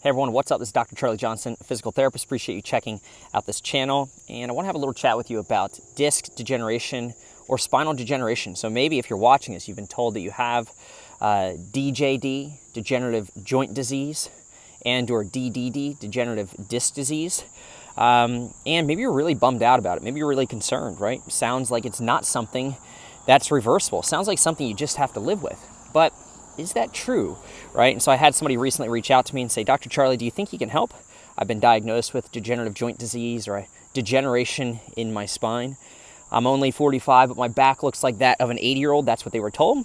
Hey everyone, what's up? This is Dr. Charlie Johnson, physical therapist. Appreciate you checking out this channel. And I want to have a little chat with you about disc degeneration or spinal degeneration. So maybe if you're watching this, you've been told that you have DJD, degenerative joint disease, and or DDD, degenerative disc disease. And maybe you're really bummed out about it. Maybe you're really concerned, right? Sounds like it's not something that's reversible. Sounds like something you just have to live with. But is that true, right? And so I had somebody recently reach out to me and say, Dr. Charlie, do you think you can help? I've been diagnosed with degenerative joint disease or a degeneration in my spine. I'm only 45, but my back looks like that of an 80-year-old. That's what they were told.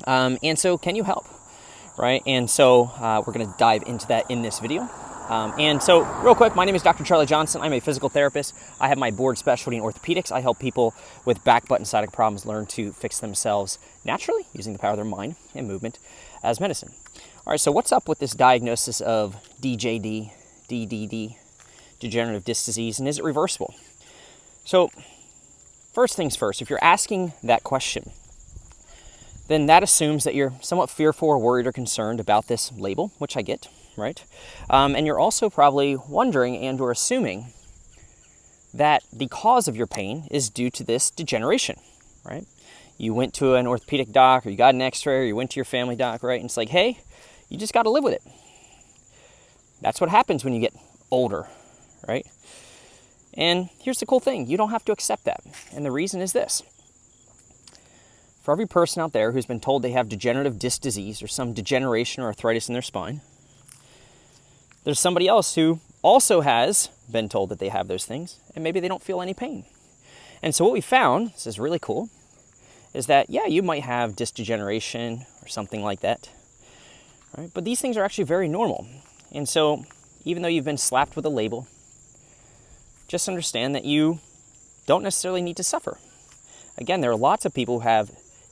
And so can you help, right? And so we're going to dive into that in this video. And so real quick, my name is Dr. Charlie Johnson. I'm a physical therapist. I have my board specialty in orthopedics. I help people with back, butt, and sciatic problems learn to fix themselves naturally using the power of their mind and movement as medicine. All right, so what's up with this diagnosis of DJD, DDD, degenerative disc disease, and is it reversible? So first things first, if you're asking that question, then that assumes that you're somewhat fearful or worried or concerned about this label, which I get, right? And you're also probably wondering and or assuming that the cause of your pain is due to this degeneration, right? You went to an orthopedic doc or you got an x-ray or you went to your family doc, right? And it's like, hey, you just got to live with it. That's what happens when you get older, right? And here's the cool thing. You don't have to accept that. And the reason is this. For every person out there who's been told they have degenerative disc disease or some degeneration or arthritis in their spine, there's somebody else who also has been told that they have those things, and maybe they don't feel any pain. And so what we found, this is really cool, is that, yeah, you might have disc degeneration or something like that, right? But these things are actually very normal. And so even though you've been slapped with a label, just understand that you don't necessarily need to suffer. Again, there are lots of people who have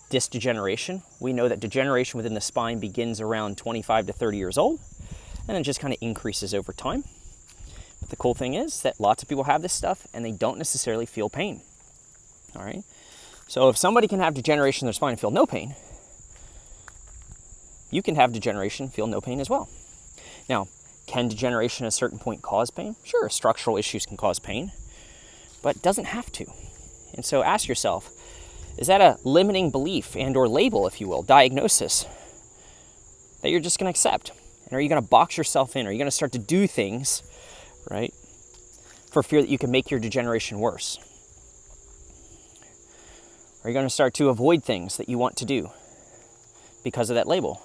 disc degeneration. We know that degeneration within the spine begins around 25 to 30 years old, and then just kind of increases over time. But the cool thing is that lots of people have this stuff and they don't necessarily feel pain. All right. So if somebody can have degeneration in their spine and feel no pain, you can have degeneration, feel no pain as well. Now, can degeneration at a certain point cause pain? Sure, structural issues can cause pain, but it doesn't have to. And so ask yourself, is that a limiting belief and or label, if you will, diagnosis that you're just going to accept? And are you going to box yourself in? Are you going to start to do things, right, for fear that you can make your degeneration worse? Are you going to start to avoid things that you want to do because of that label?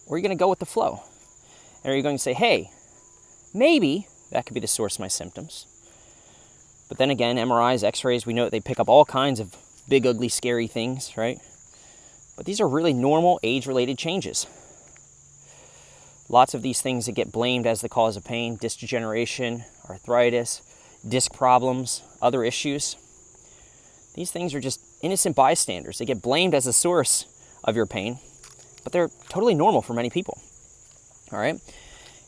Or are you going to go with the flow? And are you going to say, hey, maybe that could be the source of my symptoms? But then again, MRIs, X-rays, we know that they pick up all kinds of big, ugly, scary things, right? But these are really normal age-related changes. Lots of these things that get blamed as the cause of pain, disc degeneration, arthritis, disc problems, other issues. These things are just innocent bystanders. They get blamed as the source of your pain, but they're totally normal for many people. All right?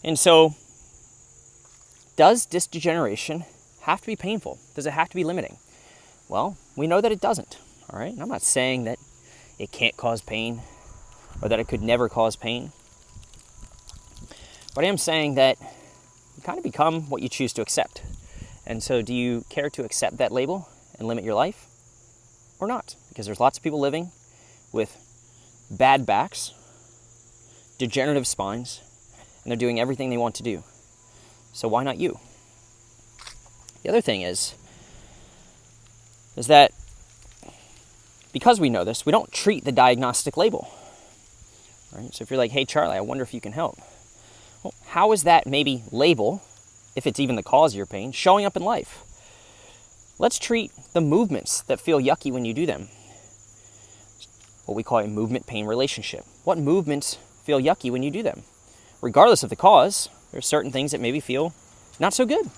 And so, does disc degeneration have to be painful? Does it have to be limiting? Well, we know that it doesn't. All right? And I'm not saying that it can't cause pain or that it could never cause pain. But I am saying that you kind of become what you choose to accept. And so do you care to accept that label and limit your life or not? Because there's lots of people living with bad backs, degenerative spines, and they're doing everything they want to do. So why not you? The other thing is that because we know this, we don't treat the diagnostic label. Right? So if you're like, hey, Charlie, I wonder if you can help. Well, how is that maybe label, if it's even the cause of your pain, showing up in life? Let's treat the movements that feel yucky when you do them. What we call a movement-pain relationship. What movements feel yucky when you do them? Regardless of the cause, there's certain things that maybe feel not so good.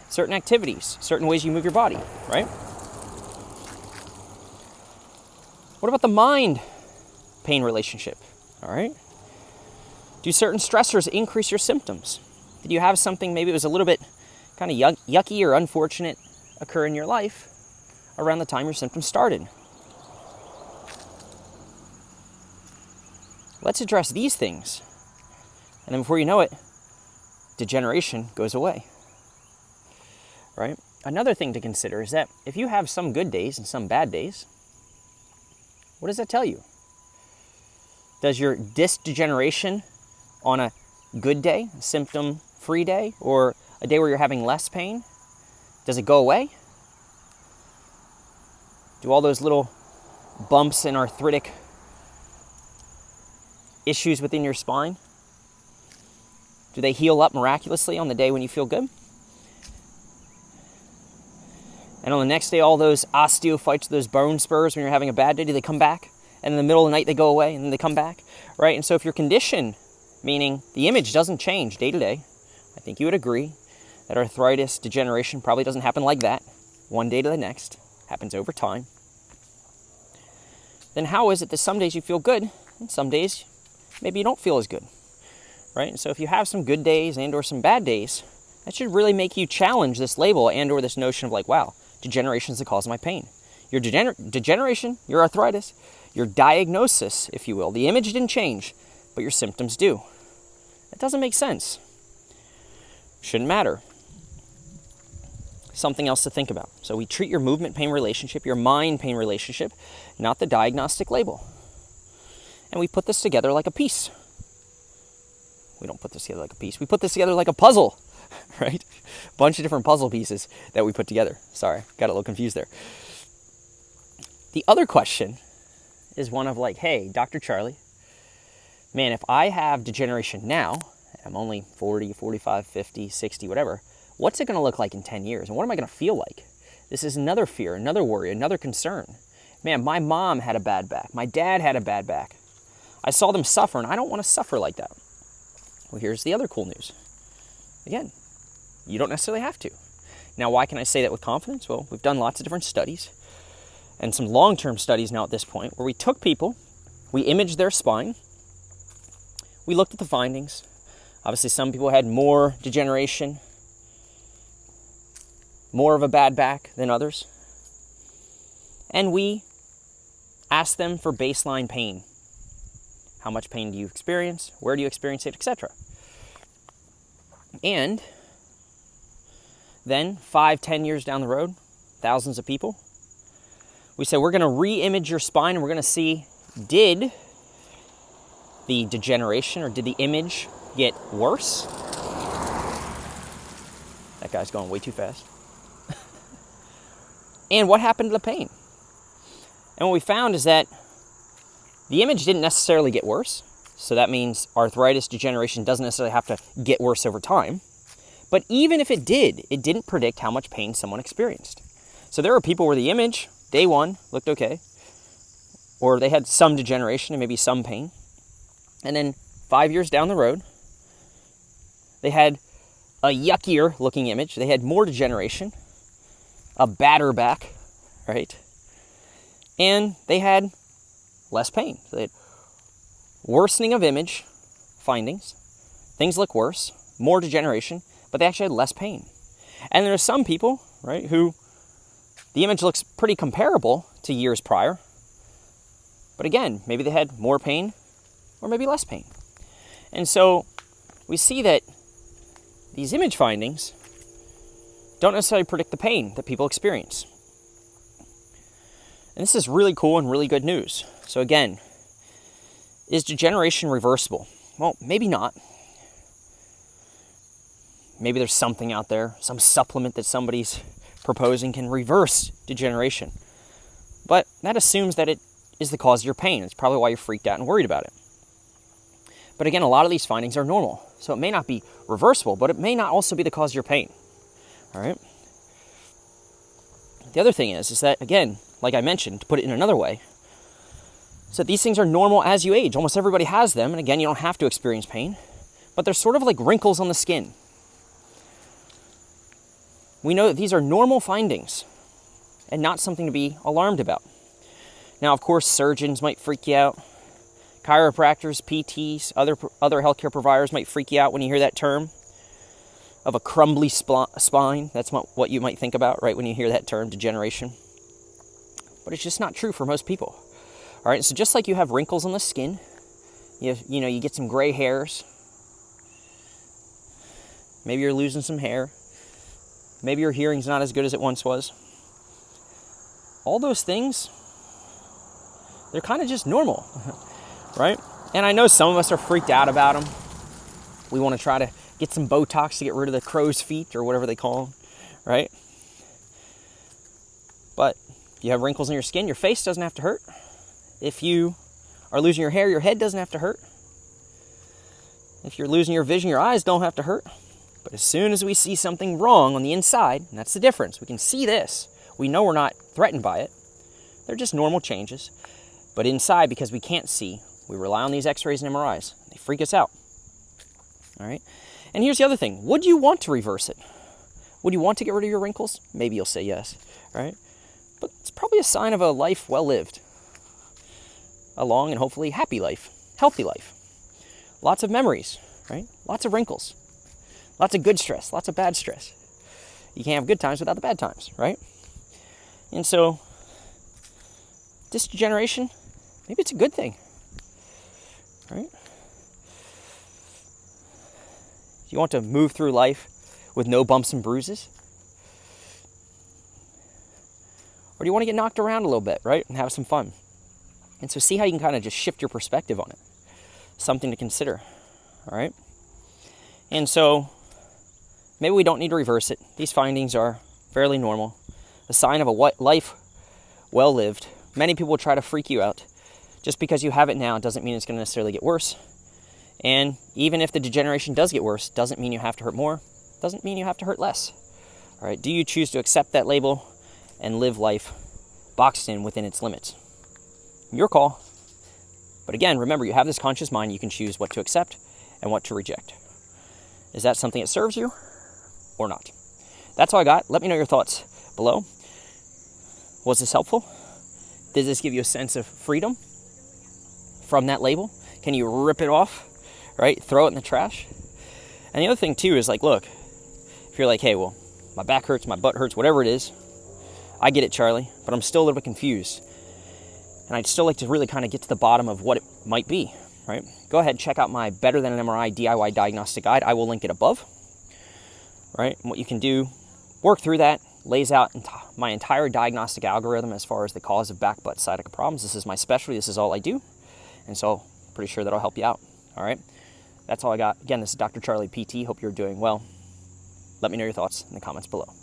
Certain activities, certain ways you move your body, right? What about the mind-pain relationship, all right? Do certain stressors increase your symptoms? Did you have something, maybe it was a little bit kind of yucky or unfortunate occur in your life around the time your symptoms started? Let's address these things And then before you know it, degeneration goes away, right? Another thing to consider is that if you have some good days and some bad days, what does that tell you? Does your disc degeneration on a good day, a symptom-free day, or a day where you're having less pain, does it go away? Do all those little bumps and arthritic issues within your spine, do they heal up miraculously on the day when you feel good? And on the next day, all those osteophytes, those bone spurs, when you're having a bad day, do they come back? And in the middle of the night, they go away, and then they come back, right? And so if your condition, meaning the image doesn't change day to day, I think you would agree that arthritis, degeneration probably doesn't happen like that, one day to the next, happens over time. Then how is it that some days you feel good, and some days maybe you don't feel as good, right? And so if you have some good days and or some bad days, that should really make you challenge this label and or this notion of like, wow, degeneration is the cause of my pain. Your degeneration, your arthritis, your diagnosis, if you will. The image didn't change, but your symptoms do. That doesn't make sense. Shouldn't matter. Something else to think about. So we treat your movement pain relationship, your mind pain relationship, not the diagnostic label. And we put this together like a piece. We don't put this together like a piece. We put this together like a puzzle, right? A bunch of different puzzle pieces that we put together. Sorry, got a little confused there. The other question is one of like, hey, Dr. Charlie, man, if I have degeneration now, I'm only 40, 45, 50, 60, whatever, what's it going to look like in 10 years? And what am I going to feel like? This is another fear, another worry, another concern. Man, my mom had a bad back. My dad had a bad back. I saw them suffer, and I don't want to suffer like that. Well, here's the other cool news. Again, you don't necessarily have to. Now, why can I say that with confidence? Well, we've done lots of different studies and some long-term studies now at this point where we took people, we imaged their spine, we looked at the findings. Obviously, some people had more degeneration, more of a bad back than others. And we asked them for baseline pain. How much pain do you experience? Where do you experience it, etc. And then 5-10 years down the road, thousands of people, we said we're going to re-image your spine and we're going to see, did the degeneration or did the image get worse? That guy's going way too fast. And what happened to the pain? And what we found is that the image didn't necessarily get worse. So that means arthritis, degeneration doesn't necessarily have to get worse over time. But even if it did, it didn't predict how much pain someone experienced. So there are people where the image, day one, looked okay. Or they had some degeneration and maybe some pain. And then 5 years down the road, they had a yuckier looking image. They had more degeneration, a badder back, right? And they had less pain. So they had worsening of image findings. Things look worse, more degeneration, but they actually had less pain. And there are some people, right, who the image looks pretty comparable to years prior. But again, maybe they had more pain or maybe less pain. And so we see that these image findings don't necessarily predict the pain that people experience. And this is really cool and really good news. So again, is degeneration reversible? Well, maybe not. Maybe there's something out there, some supplement that somebody's proposing can reverse degeneration. But that assumes that it is the cause of your pain. It's probably why you're freaked out and worried about it. But again, a lot of these findings are normal. So it may not be reversible, but it may not also be the cause of your pain. All right? The other thing is that, again, like I mentioned, to put it in another way, so these things are normal as you age. Almost everybody has them. And again, you don't have to experience pain. But they're sort of like wrinkles on the skin. We know that these are normal findings and not something to be alarmed about. Now, of course, surgeons might freak you out. Chiropractors, PTs, other healthcare providers might freak you out when you hear that term of a crumbly spine. That's what you might think about, right, when you hear that term, degeneration. But it's just not true for most people. All right, so just like you have wrinkles on the skin, you get some gray hairs, Maybe you're losing some hair. Maybe your hearing's not as good as it once was. All those things, they're kind of just normal, right? And I know some of us are freaked out about them. We want to try to get some Botox to get rid of the crow's feet or whatever they call them, right? But if you have wrinkles in your skin, your face doesn't have to hurt. If you are losing your hair, your head doesn't have to hurt. If you're losing your vision, your eyes don't have to hurt. But as soon as we see something wrong on the inside, and that's the difference, we can see this. We know we're not threatened by it. They're just normal changes. But inside, because we can't see, we rely on these x-rays and MRIs. They freak us out. All right? And here's the other thing. Would you want to reverse it? Would you want to get rid of your wrinkles? Maybe you'll say yes, right? But it's probably a sign of a life well lived. A long and hopefully happy life, healthy life. Lots of memories, right? Lots of wrinkles. Lots of good stress, lots of bad stress. You can't have good times without the bad times, right? And so, disc degeneration, maybe it's a good thing, right? You want to move through life with no bumps and bruises? Or do you want to get knocked around a little bit, right? And have some fun. And so see how you can kind of just shift your perspective on it. Something to consider, all right? And so maybe we don't need to reverse it. These findings are fairly normal. A sign of a life well lived. Many people will try to freak you out. Just because you have it now doesn't mean it's going to necessarily get worse. And even if the degeneration does get worse, doesn't mean you have to hurt more. Doesn't mean you have to hurt less. All right, do you choose to accept that label and live life boxed in within its limits? Your call. But again, remember, you have this conscious mind. You can choose what to accept and what to reject. Is that something that serves you or not? That's all I got. Let me know your thoughts below. Was this helpful? Did this give you a sense of freedom from that label? Can you rip it off, right? Throw it in the trash? And the other thing too is like, look, if you're like, hey, well, my back hurts, my butt hurts, whatever it is, I get it, Charlie, but I'm still a little bit confused. And I'd still like to really kind of get to the bottom of what it might be, right? Go ahead and check out my Better Than an MRI DIY Diagnostic Guide. I will link it above, right? And what you can do, work through that, lays out my entire diagnostic algorithm as far as the cause of back, butt, sciatica problems. This is my specialty. This is all I do. And so pretty sure that'll help you out, all right? That's all I got. Again, this is Dr. Charlie PT. Hope you're doing well. Let me know your thoughts in the comments below.